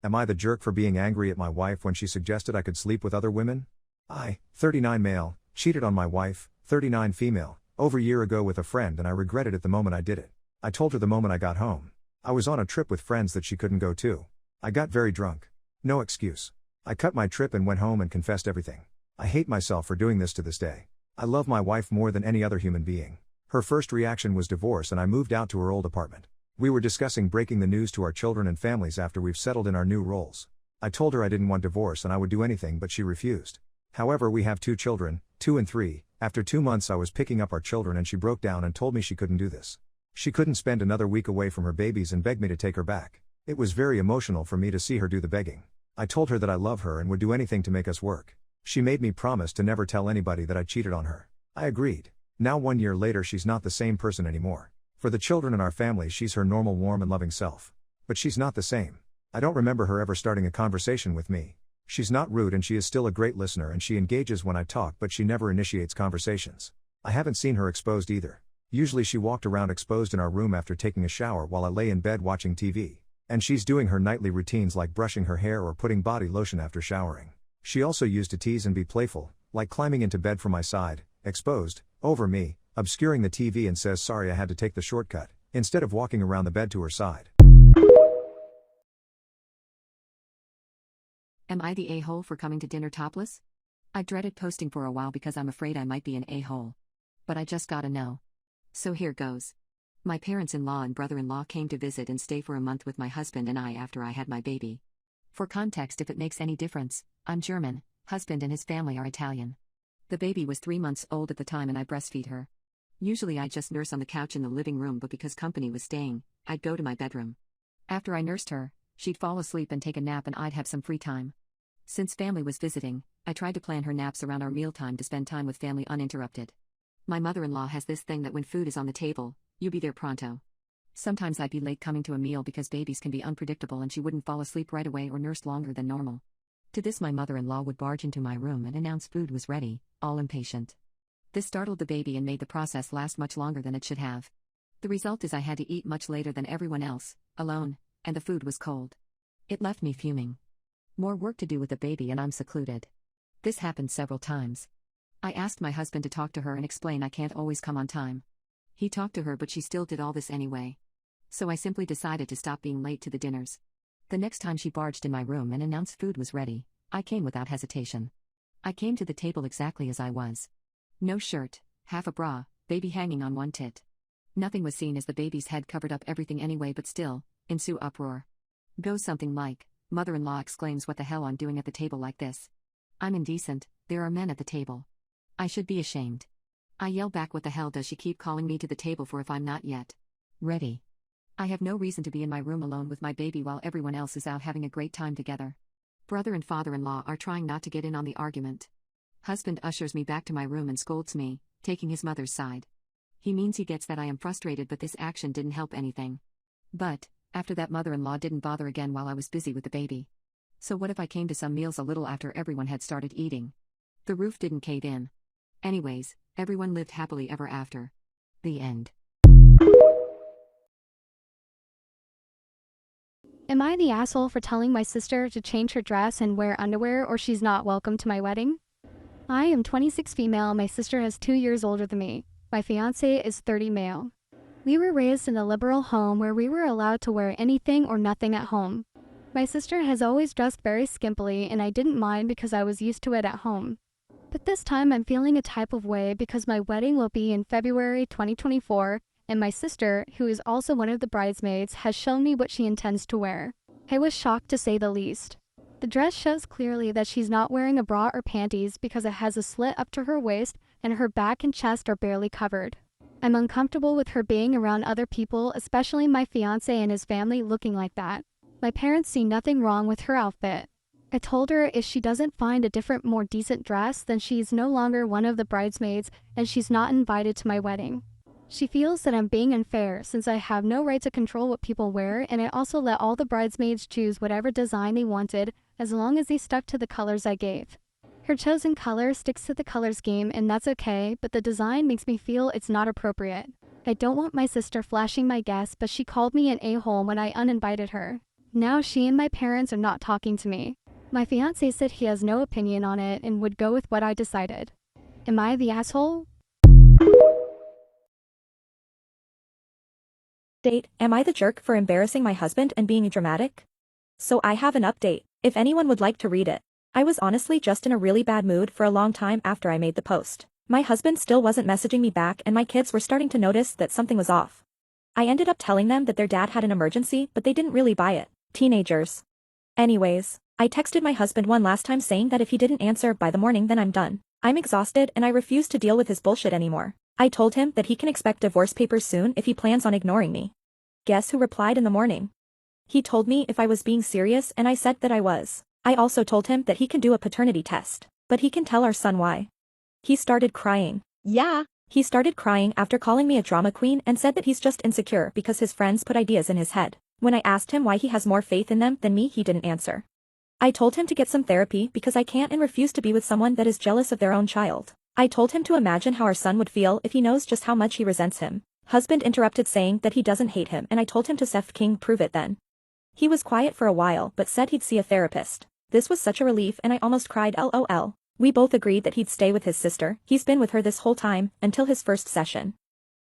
Am I the jerk for being angry at my wife when she suggested I could sleep with other women? I, 39 male, cheated on my wife, 39 female, over a year ago with a friend, and I regretted it the moment I did it. I told her the moment I got home. I was on a trip with friends that she couldn't go to. I got very drunk. No excuse. I cut my trip and went home and confessed everything. I hate myself for doing this to this day. I love my wife more than any other human being. Her first reaction was divorce, and I moved out to her old apartment. We were discussing breaking the news to our children and families after we've settled in our new roles. I told her I didn't want divorce and I would do anything, but she refused. However, we have 2 children, 2 and 3. After 2 months I was picking up our children and she broke down and told me she couldn't do this. She couldn't spend another week away from her babies and begged me to take her back. It was very emotional for me to see her do the begging. I told her that I love her and would do anything to make us work. She made me promise to never tell anybody that I cheated on her. I agreed. Now 1 year later she's not the same person anymore. For the children and our family she's her normal warm and loving self. But she's not the same. I don't remember her ever starting a conversation with me. She's not rude and she is still a great listener and she engages when I talk, but she never initiates conversations. I haven't seen her exposed either. Usually she walked around exposed in our room after taking a shower while I lay in bed watching TV. And she's doing her nightly routines like brushing her hair or putting body lotion after showering. She also used to tease and be playful, like climbing into bed from my side, exposed, over me, obscuring the TV, and says sorry I had to take the shortcut, instead of walking around the bed to her side. Am I the a-hole for coming to dinner topless? I dreaded posting for a while because I'm afraid I might be an a-hole. But I just gotta know. So here goes. My parents-in-law and brother-in-law came to visit and stay for a month with my husband and I after I had my baby. For context, if it makes any difference, I'm German, husband and his family are Italian. The baby was 3 months old at the time and I breastfeed her. Usually I just nurse on the couch in the living room, but because company was staying, I'd go to my bedroom. After I nursed her, she'd fall asleep and take a nap and I'd have some free time. Since family was visiting, I tried to plan her naps around our mealtime to spend time with family uninterrupted. My mother-in-law has this thing that when food is on the table, you be there pronto. Sometimes I'd be late coming to a meal because babies can be unpredictable and she wouldn't fall asleep right away or nurse longer than normal. To this my mother-in-law would barge into my room and announce food was ready, all impatient. This startled the baby and made the process last much longer than it should have. The result is I had to eat much later than everyone else, alone, and the food was cold. It left me fuming. More work to do with the baby and I'm secluded. This happened several times. I asked my husband to talk to her and explain I can't always come on time. He talked to her but she still did all this anyway. So I simply decided to stop being late to the dinners. The next time she barged in my room and announced food was ready, I came without hesitation. I came to the table exactly as I was. No shirt, half a bra, baby hanging on one tit. Nothing was seen as the baby's head covered up everything anyway, but still, ensue uproar. Goes something like, mother-in-law exclaims what the hell I'm doing at the table like this. I'm indecent, there are men at the table. I should be ashamed. I yell back, what the hell does she keep calling me to the table for if I'm not yet ready? I have no reason to be in my room alone with my baby while everyone else is out having a great time together. Brother and father-in-law are trying not to get in on the argument. Husband ushers me back to my room and scolds me, taking his mother's side. He means he gets that I am frustrated, but this action didn't help anything. But, after that, mother-in-law didn't bother again while I was busy with the baby. So what if I came to some meals a little after everyone had started eating? The roof didn't cave in. Anyways, everyone lived happily ever after. The end. Am I the asshole for telling my sister to change her dress and wear underwear or she's not welcome to my wedding? I am 26 female, my sister is 2 years older than me. My fiancé is 30 male. We were raised in a liberal home where we were allowed to wear anything or nothing at home. My sister has always dressed very skimpily and I didn't mind because I was used to it at home. But this time I'm feeling a type of way because my wedding will be in February 2024 and my sister, who is also one of the bridesmaids, has shown me what she intends to wear. I was shocked to say the least. The dress shows clearly that she's not wearing a bra or panties because it has a slit up to her waist and her back and chest are barely covered. I'm uncomfortable with her being around other people, especially my fiancé and his family, looking like that. My parents see nothing wrong with her outfit. I told her if she doesn't find a different, more decent dress, then she's no longer one of the bridesmaids and she's not invited to my wedding. She feels that I'm being unfair since I have no right to control what people wear, and I also let all the bridesmaids choose whatever design they wanted as long as they stuck to the colors I gave. Her chosen color sticks to the color scheme and that's okay, but the design makes me feel it's not appropriate. I don't want my sister flashing my guests, but she called me an a-hole when I uninvited her. Now she and my parents are not talking to me. My fiancé said he has no opinion on it and would go with what I decided. Am I the asshole? Am I the jerk for embarrassing my husband and being dramatic? So I have an update, if anyone would like to read it. I was honestly just in a really bad mood for a long time after I made the post. My husband still wasn't messaging me back and my kids were starting to notice that something was off. I ended up telling them that their dad had an emergency but they didn't really buy it. Teenagers. Anyways, I texted my husband one last time saying that if he didn't answer by the morning then I'm done. I'm exhausted and I refuse to deal with his bullshit anymore. I told him that he can expect divorce papers soon if he plans on ignoring me. Guess who replied in the morning? He told me if I was being serious and I said that I was. I also told him that he can do a paternity test, but he can tell our son why. He started crying. Yeah, he started crying after calling me a drama queen and said that he's just insecure because his friends put ideas in his head. When I asked him why he has more faith in them than me, he didn't answer. I told him to get some therapy because I can't and refuse to be with someone that is jealous of their own child. I told him to imagine how our son would feel if he knows just how much he resents him. Husband interrupted saying that he doesn't hate him and I told him to Seth King prove it then. He was quiet for a while but said he'd see a therapist. This was such a relief and I almost cried lol. We both agreed that he'd stay with his sister. He's been with her this whole time, until his first session.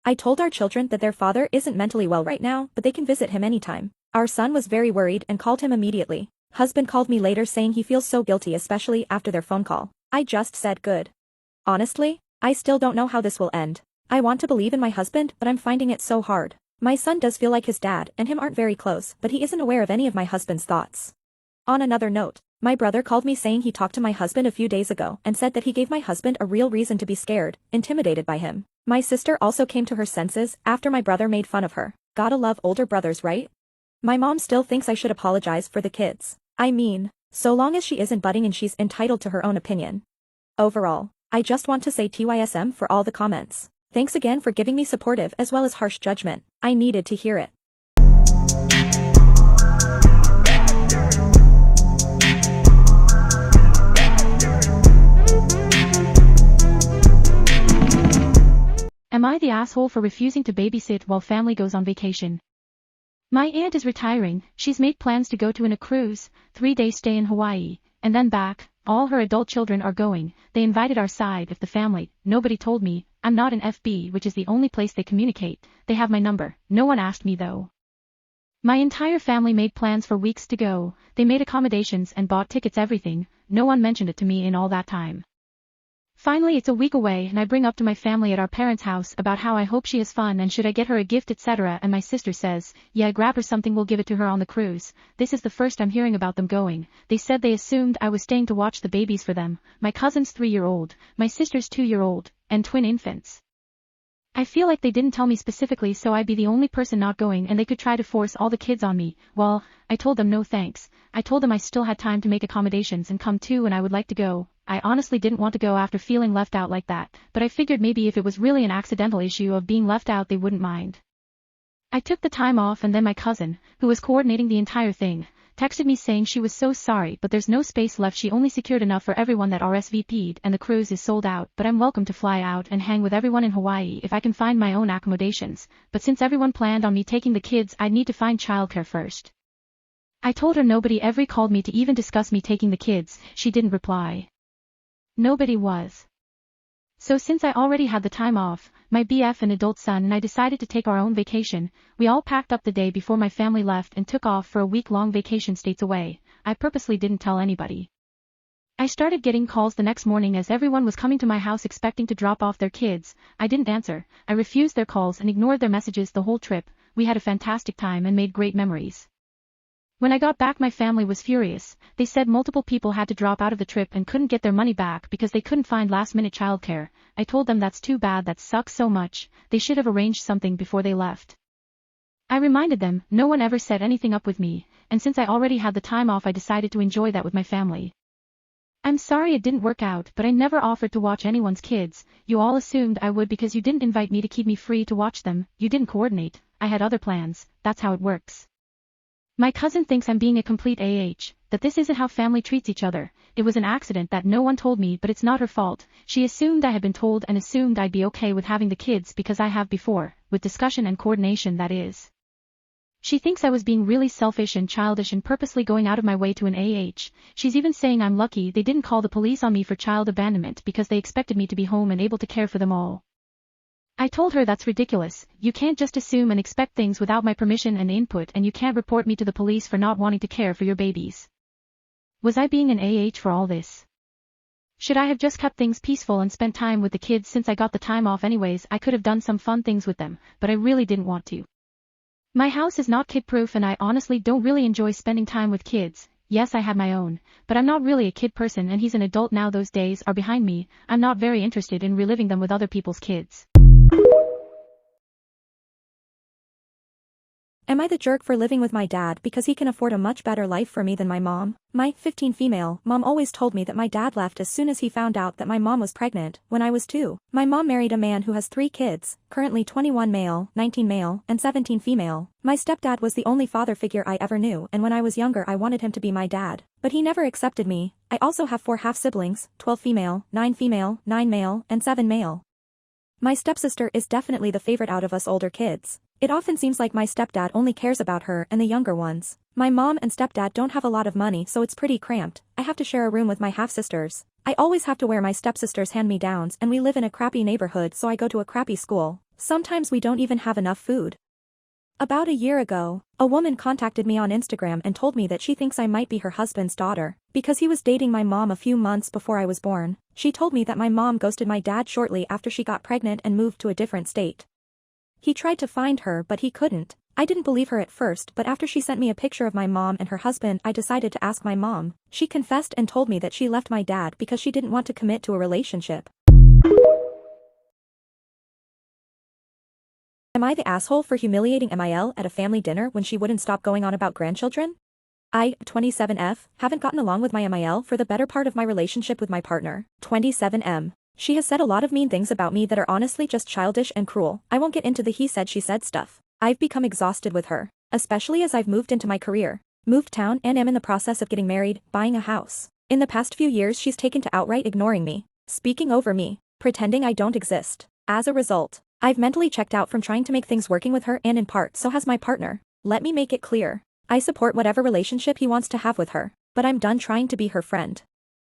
I told our children that their father isn't mentally well right now but they can visit him anytime. Our son was very worried and called him immediately. Husband called me later saying he feels so guilty especially after their phone call. I just said good. Honestly, I still don't know how this will end. I want to believe in my husband but I'm finding it so hard. My son does feel like his dad and him aren't very close but he isn't aware of any of my husband's thoughts. On another note, my brother called me saying he talked to my husband a few days ago and said that he gave my husband a real reason to be scared, intimidated by him. My sister also came to her senses after my brother made fun of her. Gotta love older brothers, right? My mom still thinks I should apologize for the kids. I mean, so long as she isn't butting and she's entitled to her own opinion. Overall, I just want to say TYSM for all the comments. Thanks again for giving me supportive as well as harsh judgment. I needed to hear it. Am I the asshole for refusing to babysit while family goes on vacation? My aunt is retiring. She's made plans to go to a cruise, 3-day stay in Hawaii, and then back. All her adult children are going. They invited our side of the family. Nobody told me. I'm not in FB, which is the only place they communicate. They have my number. No one asked me though. My entire family made plans for weeks to go. They made accommodations and bought tickets, everything. No one mentioned it to me in all that time. Finally it's a week away and I bring up to my family at our parents' house about how I hope she has fun and should I get her a gift etc. And my sister says, yeah, grab her something, we'll give it to her on the cruise. This is the first I'm hearing about them going. They said they assumed I was staying to watch the babies for them. My cousin's 3-year-old, my sister's 2-year-old, and twin infants. I feel like they didn't tell me specifically so I'd be the only person not going and they could try to force all the kids on me. Well, I told them no thanks. I told them I still had time to make accommodations and come too and I would like to go. I honestly didn't want to go after feeling left out like that, but I figured maybe if it was really an accidental issue of being left out they wouldn't mind. I took the time off and then my cousin, who was coordinating the entire thing, texted me saying she was so sorry but there's no space left. She only secured enough for everyone that RSVP'd and the cruise is sold out, but I'm welcome to fly out and hang with everyone in Hawaii if I can find my own accommodations, but since everyone planned on me taking the kids I'd need to find childcare first. I told her nobody ever called me to even discuss me taking the kids. She didn't reply. Nobody was. So since I already had the time off, my BF and adult son and I decided to take our own vacation. We all packed up the day before my family left and took off for a week-long vacation states away. I purposely didn't tell anybody. I started getting calls the next morning as everyone was coming to my house expecting to drop off their kids. I didn't answer. I refused their calls and ignored their messages the whole trip. We had a fantastic time and made great memories. When I got back my family was furious. They said multiple people had to drop out of the trip and couldn't get their money back because they couldn't find last-minute childcare. I told them that's too bad, that sucks so much. They should have arranged something before they left. I reminded them, no one ever set anything up with me, and since I already had the time off I decided to enjoy that with my family. I'm sorry it didn't work out, but I never offered to watch anyone's kids. You all assumed I would because you didn't invite me to keep me free to watch them. You didn't coordinate. I had other plans. That's how it works. My cousin thinks I'm being a complete that this isn't how family treats each other. It was an accident that no one told me, but it's not her fault. She assumed I had been told and assumed I'd be okay with having the kids because I have before, with discussion and coordination, that is. She thinks I was being really selfish and childish and purposely going out of my way to an She's even saying I'm lucky they didn't call the police on me for child abandonment because they expected me to be home and able to care for them all. I told her that's ridiculous. You can't just assume and expect things without my permission and input, and you can't report me to the police for not wanting to care for your babies. Was I being an for all this? Should I have just kept things peaceful and spent time with the kids since I got the time off anyways? I could have done some fun things with them, but I really didn't want to. My house is not kid-proof and I honestly don't really enjoy spending time with kids. Yes, I have my own, but I'm not really a kid person and he's an adult now. Those days are behind me. I'm not very interested in reliving them with other people's kids. Am I the jerk for living with my dad because he can afford a much better life for me than my mom? My 15 female mom always told me that my dad left as soon as he found out that my mom was pregnant when I was 2. My mom married a man who has 3 kids, currently 21 male, 19 male, and 17 female. My stepdad was the only father figure I ever knew, and when I was younger I wanted him to be my dad, but he never accepted me. I also have 4 half-siblings, 12 female, 9 female, 9 male, and 7 male. My stepsister is definitely the favorite out of us older kids. It often seems like my stepdad only cares about her and the younger ones. My mom and stepdad don't have a lot of money, so it's pretty cramped. I have to share a room with my half-sisters. I always have to wear my stepsister's hand-me-downs, and we live in a crappy neighborhood, so I go to a crappy school. Sometimes we don't even have enough food. About a year ago, a woman contacted me on Instagram and told me that she thinks I might be her husband's daughter, because he was dating my mom a few months before I was born. She told me that my mom ghosted my dad shortly after she got pregnant and moved to a different state. He tried to find her but he couldn't. I didn't believe her at first, but after she sent me a picture of my mom and her husband I decided to ask my mom. She confessed and told me that she left my dad because she didn't want to commit to a relationship. Am I the asshole for humiliating Mil at a family dinner when she wouldn't stop going on about grandchildren? I, 27F, haven't gotten along with my Mil for the better part of my relationship with my partner, 27M. She has said a lot of mean things about me that are honestly just childish and cruel. I won't get into the he said she said stuff. I've become exhausted with her, especially as I've moved into my career, moved town and am in the process of getting married, buying a house. In the past few years she's taken to outright ignoring me, speaking over me, pretending I don't exist. As a result, I've mentally checked out from trying to make things working with her, and in part so has my partner. Let me make it clear. I support whatever relationship he wants to have with her, but I'm done trying to be her friend.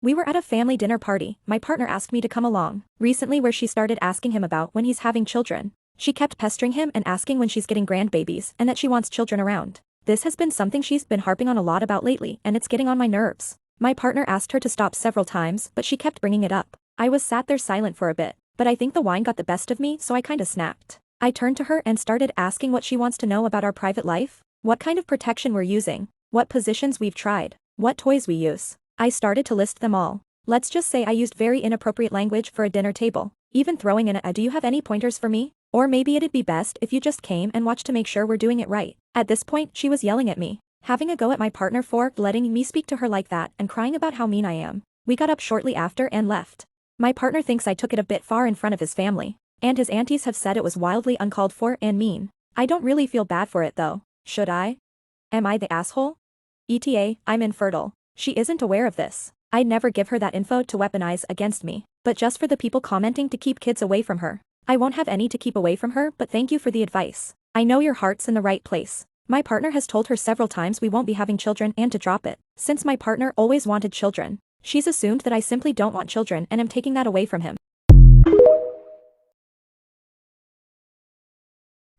We were at a family dinner party. My partner asked me to come along recently, where she started asking him about when he's having children. She kept pestering him and asking when she's getting grandbabies and that she wants children around. This has been something she's been harping on a lot about lately, and it's getting on my nerves. My partner asked her to stop several times, but she kept bringing it up. I was sat there silent for a bit, but I think the wine got the best of me, so I kinda snapped. I turned to her and started asking what she wants to know about our private life, what kind of protection we're using, what positions we've tried, what toys we use. I started to list them all. Let's just say I used very inappropriate language for a dinner table, even throwing in a "do you have any pointers for me? Or maybe it'd be best if you just came and watched to make sure we're doing it right." At this point she was yelling at me, having a go at my partner for letting me speak to her like that, and crying about how mean I am. We got up shortly after and left. My partner thinks I took it a bit far in front of his family, and his aunties have said it was wildly uncalled for and mean. I don't really feel bad for it though. Should I? Am I the asshole? ETA, I'm infertile. She isn't aware of this. I'd never give her that info to weaponize against me, but just for the people commenting to keep kids away from her. I won't have any to keep away from her, but thank you for the advice. I know your heart's in the right place. My partner has told her several times we won't be having children and to drop it. Since my partner always wanted children, she's assumed that I simply don't want children and am taking that away from him.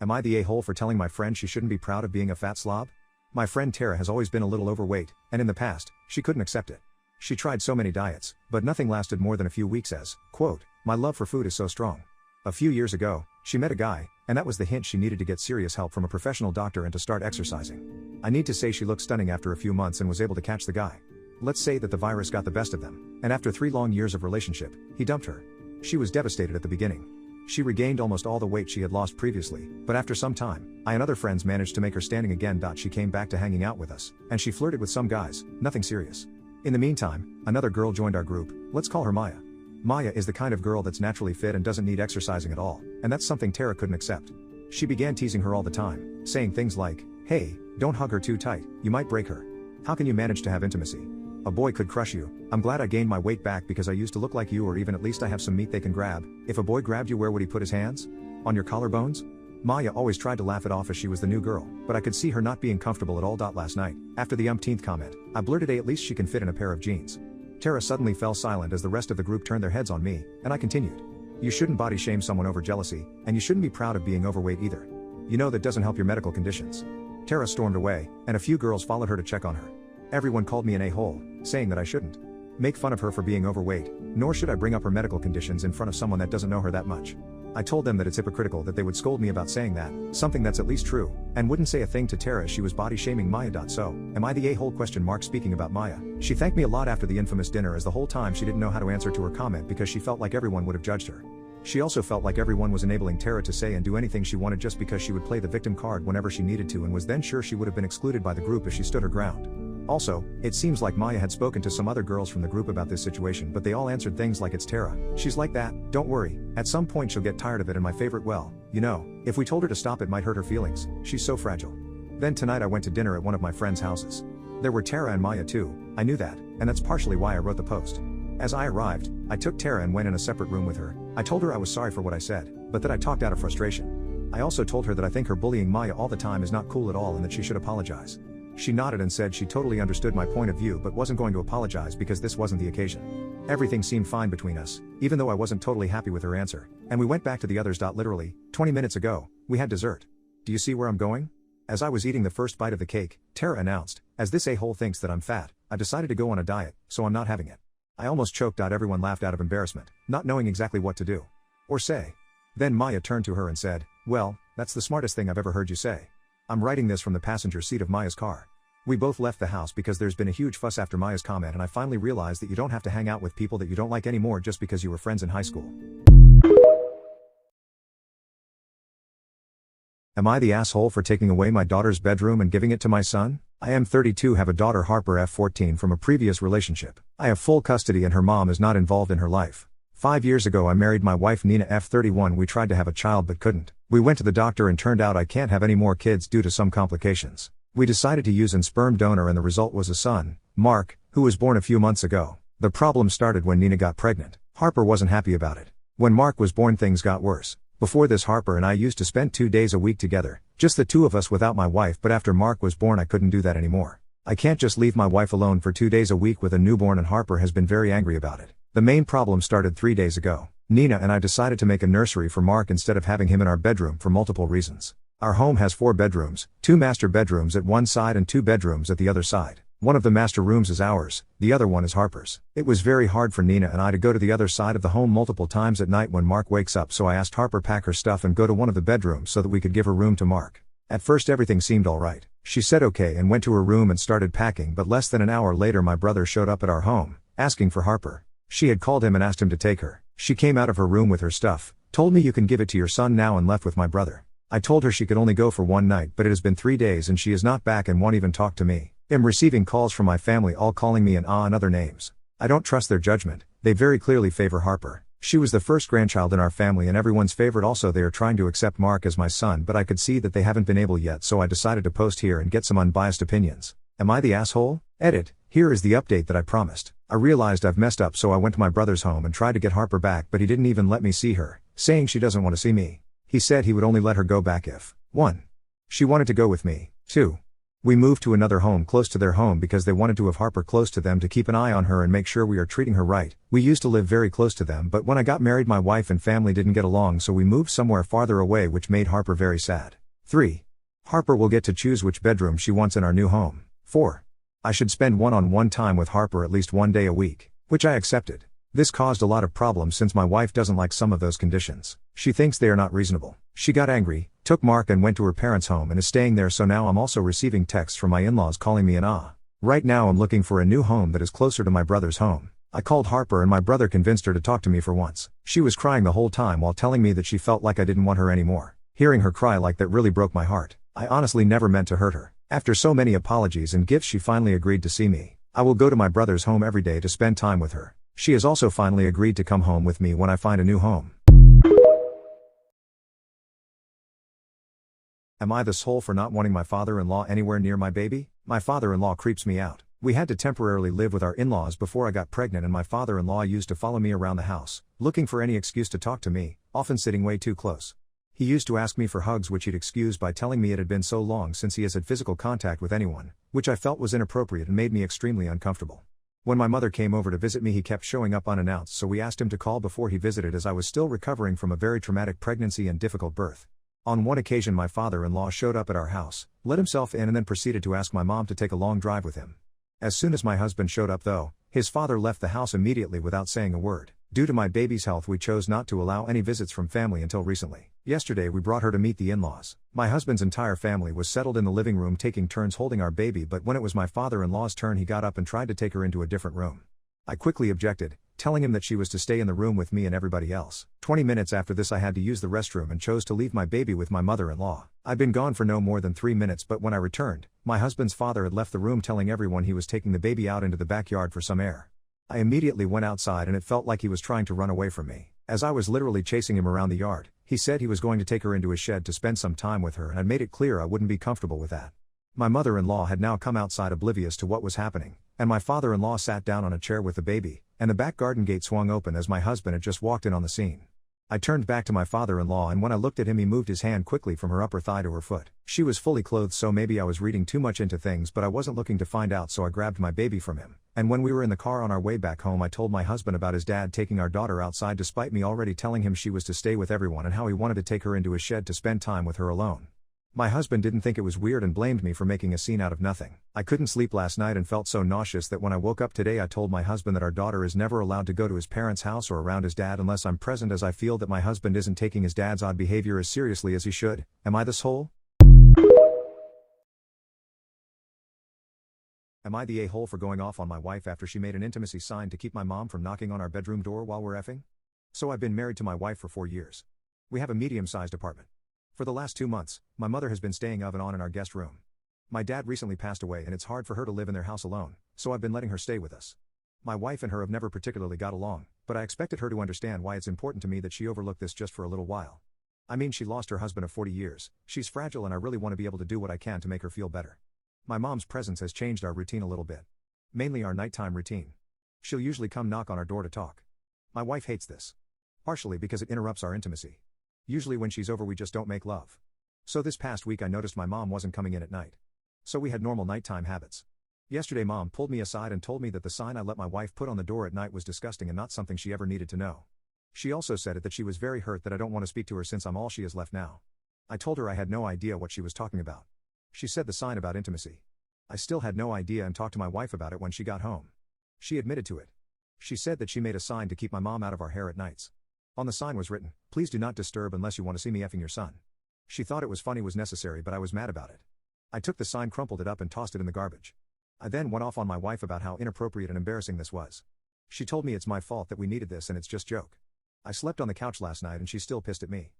Am I the a-hole for telling my friend she shouldn't be proud of being a fat slob? My friend Tara has always been a little overweight, and in the past, she couldn't accept it. She tried so many diets, but nothing lasted more than a few weeks as, quote, "my love for food is so strong." A few years ago, she met a guy, and that was the hint she needed to get serious help from a professional doctor and to start exercising. I need to say she looked stunning after a few months and was able to catch the guy. Let's say that the virus got the best of them, and after 3 long years of relationship, he dumped her. She was devastated at the beginning. She regained almost all the weight she had lost previously, but after some time, I and other friends managed to make her standing again. She came back to hanging out with us, and she flirted with some guys, nothing serious. In the meantime, another girl joined our group. Let's call her Maya. Maya is the kind of girl that's naturally fit and doesn't need exercising at all, and that's something Tara couldn't accept. She began teasing her all the time, saying things like, "Hey, don't hug her too tight, you might break her. How can you manage to have intimacy? A boy could crush you. I'm glad I gained my weight back because I used to look like you, or even at least I have some meat they can grab. If a boy grabbed you, where would he put his hands? On your collarbones?" Maya always tried to laugh it off as she was the new girl, but I could see her not being comfortable at all. Last night, after the umpteenth comment, I blurted, "At least she can fit in a pair of jeans." Tara suddenly fell silent as the rest of the group turned their heads on me, and I continued. "You shouldn't body shame someone over jealousy, and you shouldn't be proud of being overweight either. You know that doesn't help your medical conditions." Tara stormed away, and a few girls followed her to check on her. Everyone called me an a-hole, saying that I shouldn't make fun of her for being overweight, nor should I bring up her medical conditions in front of someone that doesn't know her that much. I told them that it's hypocritical that they would scold me about saying that, something that's at least true, and wouldn't say a thing to Tara as she was body shaming Maya. So, am I the a-hole? Speaking about Maya, she thanked me a lot after the infamous dinner, as the whole time she didn't know how to answer to her comment because she felt like everyone would have judged her. She also felt like everyone was enabling Tara to say and do anything she wanted just because she would play the victim card whenever she needed to, and was then sure she would have been excluded by the group if she stood her ground. Also, it seems like Maya had spoken to some other girls from the group about this situation, but they all answered things like, "It's Tara. She's like that, don't worry. At some point she'll get tired of it," and my favorite, "Well, you know, if we told her to stop it might hurt her feelings. She's so fragile." Then tonight I went to dinner at one of my friends' houses. There were Tara and Maya too. I knew that, and that's partially why I wrote the post. As I arrived, I took Tara and went in a separate room with her. I told her I was sorry for what I said, but that I talked out of frustration. I also told her that I think her bullying Maya all the time is not cool at all and that she should apologize. She nodded and said she totally understood my point of view but wasn't going to apologize because this wasn't the occasion. Everything seemed fine between us, even though I wasn't totally happy with her answer, and we went back to the others. Literally, 20 minutes ago, we had dessert. Do you see where I'm going? As I was eating the first bite of the cake, Tara announced, "As this a-hole thinks that I'm fat, I decided to go on a diet, so I'm not having it." I almost choked. Everyone laughed out of embarrassment, not knowing exactly what to do or say. Then Maya turned to her and said, "Well, that's the smartest thing I've ever heard you say." I'm writing this from the passenger seat of Maya's car. We both left the house because there's been a huge fuss after Maya's comment, and I finally realized that you don't have to hang out with people that you don't like anymore just because you were friends in high school. Am I the asshole for taking away my daughter's bedroom and giving it to my son? I am 32, have a daughter Harper F14 from a previous relationship. I have full custody and her mom is not involved in her life. 5 years ago I married my wife Nina F31. We tried to have a child but couldn't. We went to the doctor and turned out I can't have any more kids due to some complications. We decided to use a sperm donor and the result was a son, Mark, who was born a few months ago. The problem started when Nina got pregnant. Harper wasn't happy about it. When Mark was born things got worse. Before this Harper and I used to spend 2 days a week together, just the two of us without my wife, but after Mark was born I couldn't do that anymore. I can't just leave my wife alone for 2 days a week with a newborn, and Harper has been very angry about it. The main problem started 3 days ago. Nina and I decided to make a nursery for Mark instead of having him in our bedroom for multiple reasons. Our home has 4 bedrooms, 2 master bedrooms at one side and 2 bedrooms at the other side. One of the master rooms is ours, the other one is Harper's. It was very hard for Nina and I to go to the other side of the home multiple times at night when Mark wakes up, so I asked Harper pack her stuff and go to one of the bedrooms so that we could give her room to Mark. At first everything seemed alright. She said okay and went to her room and started packing, but less than an hour later my brother showed up at our home, asking for Harper. She had called him and asked him to take her. She came out of her room with her stuff, told me, "You can give it to your son now," and left with my brother. I told her she could only go for 1 night, but it has been 3 days and she is not back and won't even talk to me. I'm receiving calls from my family all calling me and other names. I don't trust their judgment. They very clearly favor Harper. She was the first grandchild in our family and everyone's favorite. Also, they are trying to accept Mark as my son, but I could see that they haven't been able yet, so I decided to post here and get some unbiased opinions. Am I the asshole? Edit. Here is the update that I promised. I realized I've messed up, so I went to my brother's home and tried to get Harper back, but he didn't even let me see her, saying she doesn't want to see me. He said he would only let her go back if 1. She wanted to go with me. 2. We moved to another home close to their home because they wanted to have Harper close to them to keep an eye on her and make sure we are treating her right. We used to live very close to them, but when I got married my wife and family didn't get along, so we moved somewhere farther away, which made Harper very sad. 3. Harper will get to choose which bedroom she wants in our new home. 4. I should spend one-on-one time with Harper at least 1 day a week, which I accepted. This caused a lot of problems since my wife doesn't like some of those conditions. She thinks they are not reasonable. She got angry, took Mark and went to her parents' home and is staying there, so now I'm also receiving texts from my in-laws calling me an Right now I'm looking for a new home that is closer to my brother's home. I called Harper and my brother convinced her to talk to me for once. She was crying the whole time while telling me that she felt like I didn't want her anymore. Hearing her cry like that really broke my heart. I honestly never meant to hurt her. After so many apologies and gifts she finally agreed to see me. I will go to my brother's home every day to spend time with her. She has also finally agreed to come home with me when I find a new home. Am I the asshole for not wanting my father-in-law anywhere near my baby? My father-in-law creeps me out. We had to temporarily live with our in-laws before I got pregnant, and my father-in-law used to follow me around the house, looking for any excuse to talk to me, often sitting way too close. He used to ask me for hugs, which he'd excuse by telling me it had been so long since he has had physical contact with anyone, which I felt was inappropriate and made me extremely uncomfortable. When my mother came over to visit me, he kept showing up unannounced, so we asked him to call before he visited, as I was still recovering from a very traumatic pregnancy and difficult birth. On one occasion, my father-in-law showed up at our house, let himself in, and then proceeded to ask my mom to take a long drive with him. As soon as my husband showed up, though, his father left the house immediately without saying a word. Due to my baby's health, we chose not to allow any visits from family until recently. Yesterday we brought her to meet the in-laws. My husband's entire family was settled in the living room taking turns holding our baby, but when it was my father-in-law's turn, he got up and tried to take her into a different room. I quickly objected, telling him that she was to stay in the room with me and everybody else. 20 minutes after this, I had to use the restroom and chose to leave my baby with my mother-in-law. I'd been gone for no more than 3 minutes, but when I returned, my husband's father had left the room, telling everyone he was taking the baby out into the backyard for some air. I immediately went outside, and it felt like he was trying to run away from me. As I was literally chasing him around the yard, he said he was going to take her into his shed to spend some time with her, and I'd made it clear I wouldn't be comfortable with that. My mother-in-law had now come outside oblivious to what was happening, and my father-in-law sat down on a chair with the baby, and the back garden gate swung open as my husband had just walked in on the scene. I turned back to my father-in-law, and when I looked at him, he moved his hand quickly from her upper thigh to her foot. She was fully clothed, so maybe I was reading too much into things, but I wasn't looking to find out, so I grabbed my baby from him. And when we were in the car on our way back home, I told my husband about his dad taking our daughter outside despite me already telling him she was to stay with everyone, and how he wanted to take her into his shed to spend time with her alone. My husband didn't think it was weird and blamed me for making a scene out of nothing. I couldn't sleep last night and felt so nauseous that when I woke up today, I told my husband that our daughter is never allowed to go to his parents' house or around his dad unless I'm present, as I feel that my husband isn't taking his dad's odd behavior as seriously as he should. Am I this hole? Am I the a-hole for going off on my wife after she made an intimacy sign to keep my mom from knocking on our bedroom door while we're effing? So I've been married to my wife for 4 years. We have a medium-sized apartment. For the last 2 months, my mother has been staying off and on in our guest room. My dad recently passed away, and it's hard for her to live in their house alone, so I've been letting her stay with us. My wife and her have never particularly got along, but I expected her to understand why it's important to me that she overlook this just for a little while. I mean, she lost her husband of 40 years, she's fragile, and I really want to be able to do what I can to make her feel better. My mom's presence has changed our routine a little bit. Mainly our nighttime routine. She'll usually come knock on our door to talk. My wife hates this. Partially because it interrupts our intimacy. Usually when she's over, we just don't make love. So this past week I noticed my mom wasn't coming in at night. So we had normal nighttime habits. Yesterday mom pulled me aside and told me that the sign I let my wife put on the door at night was disgusting and not something she ever needed to know. She also said that she was very hurt that I don't want to speak to her since I'm all she has left now. I told her I had no idea what she was talking about. She said the sign about intimacy. I still had no idea and talked to my wife about it when she got home. She admitted to it. She said that she made a sign to keep my mom out of our hair at nights. On the sign was written, "Please do not disturb unless you want to see me effing your son." She thought it was funny, was necessary, but I was mad about it. I took the sign, crumpled it up, and tossed it in the garbage. I then went off on my wife about how inappropriate and embarrassing this was. She told me it's my fault that we needed this and it's just joke. I slept on the couch last night and she's still pissed at me.